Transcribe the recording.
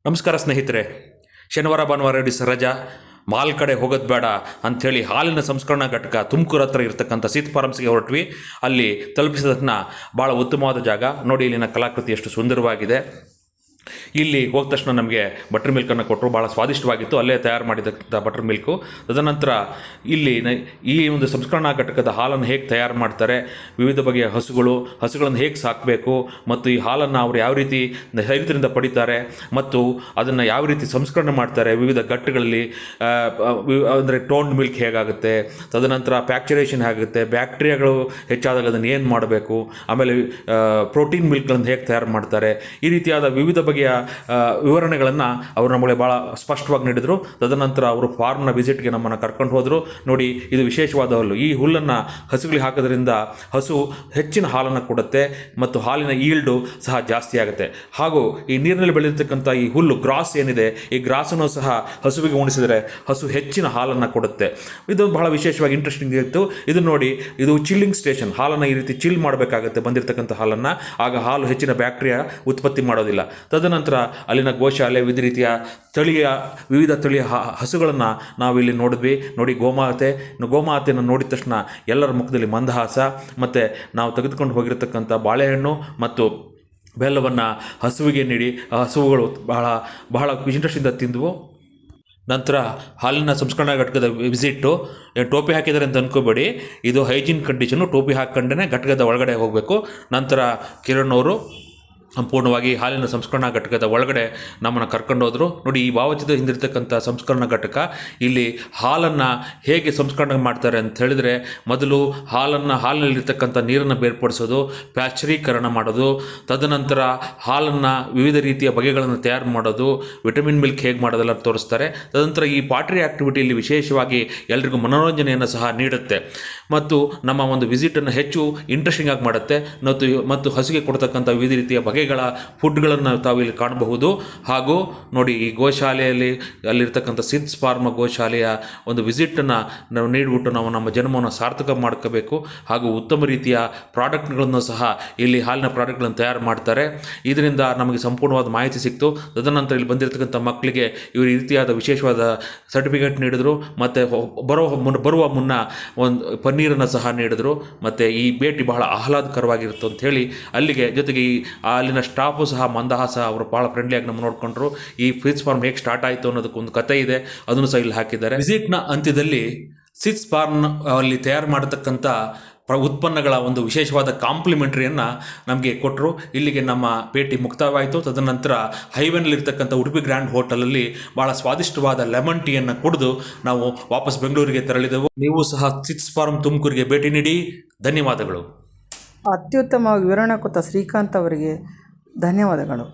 ನಮಸ್ಕಾರ ಸ್ನೇಹಿತರೆ. ಶನಿವಾರ ಭಾನುವಾರ ರಜಾ, ಮಾಲ್ ಕಡೆ ಹೋಗೋದು ಬೇಡ ಅಂಥೇಳಿ ಹಾಲಿನ ಸಂಸ್ಕರಣಾ ಘಟಕ ತುಮಕೂರು ಹತ್ರ ಇರತಕ್ಕಂಥ ಸೀತ್ ಫಾರ್ಮ್ಸ್ಗೆ ಹೊರಟ್ವಿ. ಅಲ್ಲಿ ತಲುಪಿಸಿದ ಭಾಳ ಉತ್ತಮವಾದ ಜಾಗ ನೋಡಿ. ಇಲ್ಲಿನ ಕಲಾಕೃತಿ ಎಷ್ಟು ಸುಂದರವಾಗಿದೆ. ಇಲ್ಲಿ ಹೋದ ತಕ್ಷಣ ನಮಗೆ ಬಟರ್ ಮಿಲ್ಕನ್ನು ಕೊಟ್ಟರು. ಭಾಳ ಸ್ವಾದಿಷ್ಟವಾಗಿತ್ತು. ಅಲ್ಲೇ ತಯಾರು ಮಾಡಿದಂಥ ಬಟರ್ ಮಿಲ್ಕು. ತದನಂತರ ಇಲ್ಲಿ ಈ ಒಂದು ಸಂಸ್ಕರಣಾ ಘಟಕದ ಹಾಲನ್ನು ಹೇಗೆ ತಯಾರು ಮಾಡ್ತಾರೆ, ವಿವಿಧ ಬಗೆಯ ಹಸುಗಳನ್ನು ಹೇಗೆ ಸಾಕಬೇಕು, ಮತ್ತು ಈ ಹಾಲನ್ನು ಅವರು ಯಾವ ರೀತಿ ರೈತರಿಂದ ಪಡಿತಾರೆ ಮತ್ತು ಅದನ್ನು ಯಾವ ರೀತಿ ಸಂಸ್ಕರಣೆ ಮಾಡ್ತಾರೆ, ವಿವಿಧ ಘಟ್ಟಗಳಲ್ಲಿ ಅಂದರೆ ಟೋನ್ಡ್ ಮಿಲ್ಕ್ ಹೇಗಾಗುತ್ತೆ, ತದನಂತರ ಪ್ಯಾಕ್ಚರೇಷನ್ ಹೇಗುತ್ತೆ, ಬ್ಯಾಕ್ಟೀರಿಯಾಗಳು ಹೆಚ್ಚಾದಾಗ ಅದನ್ನು ಏನು ಮಾಡಬೇಕು, ಆಮೇಲೆ ಪ್ರೋಟೀನ್ ಮಿಲ್ಕ್ಗಳನ್ನು ಹೇಗೆ ತಯಾರು ಮಾಡ್ತಾರೆ, ಈ ರೀತಿಯಾದ ವಿವಿಧ ಬಗೆಯ ವಿವರಣೆಗಳನ್ನು ಅವರು ನಮಗೆ ಭಾಳ ಸ್ಪಷ್ಟವಾಗಿ ನೀಡಿದರು. ತದನಂತರ ಅವರು ಫಾರ್ಮ್ನ ವಿಸಿಟ್ಗೆ ನಮ್ಮನ್ನು ಕರ್ಕೊಂಡು ಹೋದರು. ನೋಡಿ, ಇದು ವಿಶೇಷವಾದ ಹುಲ್ಲು. ಈ ಹುಲ್ಲನ್ನು ಹಸುಗಳಿಗೆ ಹಾಕೋದ್ರಿಂದ ಹಸು ಹೆಚ್ಚಿನ ಹಾಲನ್ನು ಕೊಡುತ್ತೆ ಮತ್ತು ಹಾಲಿನ ಈಲ್ಡು ಸಹ ಜಾಸ್ತಿ ಆಗುತ್ತೆ. ಹಾಗೂ ಈ ನೀರಿನಲ್ಲಿ ಬೆಳೆದಿರ್ತಕ್ಕಂಥ ಈ ಹುಲ್ಲು ಗ್ರಾಸ್ ಏನಿದೆ, ಈ ಗ್ರಾಸನ್ನು ಸಹ ಹಸುವಿಗೆ ಉಣಿಸಿದರೆ ಹಸು ಹೆಚ್ಚಿನ ಹಾಲನ್ನು ಕೊಡುತ್ತೆ. ಇದು ಬಹಳ ವಿಶೇಷವಾಗಿ ಇಂಟ್ರೆಸ್ಟಿಂಗ್ ಇತ್ತು. ಇದು ನೋಡಿ, ಇದು ಚಿಲ್ಲಿಂಗ್ ಸ್ಟೇಷನ್. ಹಾಲನ್ನು ಈ ರೀತಿ ಚಿಲ್ ಮಾಡಬೇಕಾಗುತ್ತೆ ಬಂದಿರತಕ್ಕಂಥ ಹಾಲನ್ನು. ಆಗ ಹಾಲು ಹೆಚ್ಚಿನ ಬ್ಯಾಕ್ಟೀರಿಯಾ ಉತ್ಪತ್ತಿ ಮಾಡೋದಿಲ್ಲ. ತದನಂತರ ಅಲ್ಲಿನ ಗೋಶಾಲೆ, ವಿವಿಧ ತಳಿಯ ಹಸುಗಳನ್ನು ನಾವಿಲ್ಲಿ ನೋಡಿದ್ವಿ. ನೋಡಿ, ಗೋಮಾತೆಯನ್ನು ನೋಡಿದ ತಕ್ಷಣ ಎಲ್ಲರ ಮುಖದಲ್ಲಿ ಮಂದಹಾಸ. ಮತ್ತು ನಾವು ತೆಗೆದುಕೊಂಡು ಹೋಗಿರತಕ್ಕಂಥ ಬಾಳೆಹಣ್ಣು ಮತ್ತು ಬೆಲ್ಲವನ್ನು ಹಸುವಿಗೆ ನೀಡಿ ಹಸುಗಳು ಬಹಳ ಇಂಟ್ರೆಸ್ಟಿಂದ ತಿಂದವು. ನಂತರ ಹಾಲಿನ ಸಂಸ್ಕರಣಾ ಘಟಕದ ವಿಸಿಟ್ಟು. ಟೋಪಿ ಹಾಕಿದ್ದಾರೆ ಅಂತ ಅಂದ್ಕೋಬೇಡಿ, ಇದು ಹೈಜೀನ್ ಕಂಡೀಷನು. ಟೋಪಿ ಹಾಕ್ಕೊಂಡೇ ಘಟಕದ ಒಳಗಡೆ ಹೋಗಬೇಕು. ನಂತರ ಕಿರಣ್ ಅವರು ಸಂಪೂರ್ಣವಾಗಿ ಹಾಲಿನ ಸಂಸ್ಕರಣಾ ಘಟಕದ ಒಳಗಡೆ ನಮ್ಮನ್ನು ಕರ್ಕೊಂಡು ಹೋದರು. ನೋಡಿ, ಈ ಭಾವಚಿತ್ರ ಹಿಂದಿರ್ತಕ್ಕಂಥ ಸಂಸ್ಕರಣಾ ಘಟಕ. ಇಲ್ಲಿ ಹಾಲನ್ನು ಹೇಗೆ ಸಂಸ್ಕರಣೆ ಮಾಡ್ತಾರೆ ಅಂತ ಹೇಳಿದರೆ, ಮೊದಲು ಹಾಲಿನಲ್ಲಿರ್ತಕ್ಕಂಥ ನೀರನ್ನು ಬೇರ್ಪಡಿಸೋದು, ಪ್ಯಾಶ್ಚರೀಕರಣ ಮಾಡೋದು, ತದನಂತರ ಹಾಲನ್ನು ವಿವಿಧ ರೀತಿಯ ಬಗೆಗಳನ್ನು ತಯಾರು ಮಾಡೋದು, ವಿಟಮಿನ್ ಮಿಲ್ಕ್ ಹೇಗೆ ಮಾಡೋದೆಲ್ಲ ತೋರಿಸ್ತಾರೆ. ತದನಂತರ ಈ ಪಾಟ್ರಿ ಆ್ಯಕ್ಟಿವಿಟಿಯಲ್ಲಿ ವಿಶೇಷವಾಗಿ ಎಲ್ರಿಗೂ ಮನೋರಂಜನೆಯನ್ನು ಸಹ ನೀಡುತ್ತೆ ಮತ್ತು ನಮ್ಮ ಒಂದು ವಿಸಿಟನ್ನು ಹೆಚ್ಚು ಇಂಟ್ರೆಸ್ಟಿಂಗ್ ಆಗಿ ಮಾಡುತ್ತೆ. ಮತ್ತು ಹಸುಗೆ ಕೊಡ್ತಕ್ಕಂಥ ವಿವಿಧ ರೀತಿಯ ಬಗೆಗಳ ಫುಡ್ಗಳನ್ನು ತಾವು ಇಲ್ಲಿ ಕಾಣಬಹುದು. ಹಾಗೂ ನೋಡಿ, ಈ ಗೋಶಾಲೆಯಲ್ಲಿ ಅಲ್ಲಿರ್ತಕ್ಕಂಥ ಸಿದ್ಸ್ ಫಾರ್ಮ್ ಗೋಶಾಲೆಯ ಒಂದು ವಿಸಿಟನ್ನು ನಾವು ನೀಡಿಬಿಟ್ಟು ನಾವು ನಮ್ಮ ಜನ್ಮವನ್ನು ಸಾರ್ಥಕ ಮಾಡ್ಕೋಬೇಕು. ಹಾಗೂ ಉತ್ತಮ ರೀತಿಯ ಪ್ರಾಡಕ್ಟ್ಗಳನ್ನು ಸಹ ಇಲ್ಲಿ ಹಾಲಿನ ಪ್ರಾಡಕ್ಟ್ಗಳನ್ನು ತಯಾರು ಮಾಡ್ತಾರೆ. ಇದರಿಂದ ನಮಗೆ ಸಂಪೂರ್ಣವಾದ ಮಾಹಿತಿ ಸಿಕ್ತು. ತದನಂತರ ಇಲ್ಲಿ ಬಂದಿರತಕ್ಕಂಥ ಮಕ್ಕಳಿಗೆ ಇವರು ಈ ರೀತಿಯಾದ ವಿಶೇಷವಾದ ಸರ್ಟಿಫಿಕೇಟ್ ನೀಡಿದರು. ಮತ್ತು ಬರುವ ಮುನ್ನ ಒಂದು ಪನ್ನೀರನ್ನು ಸಹ ನೀಡಿದರು. ಮತ್ತು ಈ ಭೇಟಿ ಬಹಳ ಆಹ್ಲಾದಕರವಾಗಿರುತ್ತೆ ಅಂತ ಹೇಳಿ ಅಲ್ಲಿಗೆ, ಜೊತೆಗೆ ಅಲ್ಲಿನ ಸ್ಟಾಫು ಸಹ ಮಂದಹಾಸ, ಅವರು ಭಾಳ ಫ್ರೆಂಡ್ಲಿಯಾಗಿ ನಮ್ಮ ನೋಡಿಕೊಂಡ್ರು. ಈ ಸಿದ್ಸ್ ಫಾರ್ಮ್ ಹೇಗೆ ಸ್ಟಾರ್ಟ್ ಆಯಿತು ಅನ್ನೋದಕ್ಕೊಂದು ಕಥೆ ಇದೆ, ಅದನ್ನು ಸಹ ಇಲ್ಲಿ ಹಾಕಿದ್ದಾರೆ. ವಿಸಿಟ್ನ ಅಂತ್ಯದಲ್ಲಿ ಸಿದ್ಸ್ ಫಾರ್ಮ್ ಅಲ್ಲಿ ತಯಾರು ಮಾಡತಕ್ಕಂಥ ಉತ್ಪನ್ನಗಳ ಒಂದು ವಿಶೇಷವಾದ ಕಾಂಪ್ಲಿಮೆಂಟ್ರಿಯನ್ನು ನಮಗೆ ಕೊಟ್ಟರು. ಇಲ್ಲಿಗೆ ನಮ್ಮ ಭೇಟಿ ಮುಕ್ತಾಯವಾಯಿತು. ತದನಂತರ ಹೈವೇನಲ್ಲಿರ್ತಕ್ಕಂಥ ಉಡುಪಿ ಗ್ರ್ಯಾಂಡ್ ಹೋಟೆಲಲ್ಲಿ ಭಾಳ ಸ್ವಾದಿಷ್ಟವಾದ ಲೆಮನ್ ಟೀಯನ್ನು ಕುಡಿದು ನಾವು ವಾಪಸ್ ಬೆಂಗಳೂರಿಗೆ ತೆರಳಿದೆವು. ನೀವು ಸಹ ಸಿದ್ಸ್ ಫಾರ್ಮ್ ತುಮಕೂರಿಗೆ ಭೇಟಿ ನೀಡಿ. ಧನ್ಯವಾದಗಳು. ಅತ್ಯುತ್ತಮವಾಗಿ ವಿವರಣೆ ಕೊಟ್ಟ ಶ್ರೀಕಾಂತ್ ಅವರಿಗೆ ಧನ್ಯವಾದಗಳು.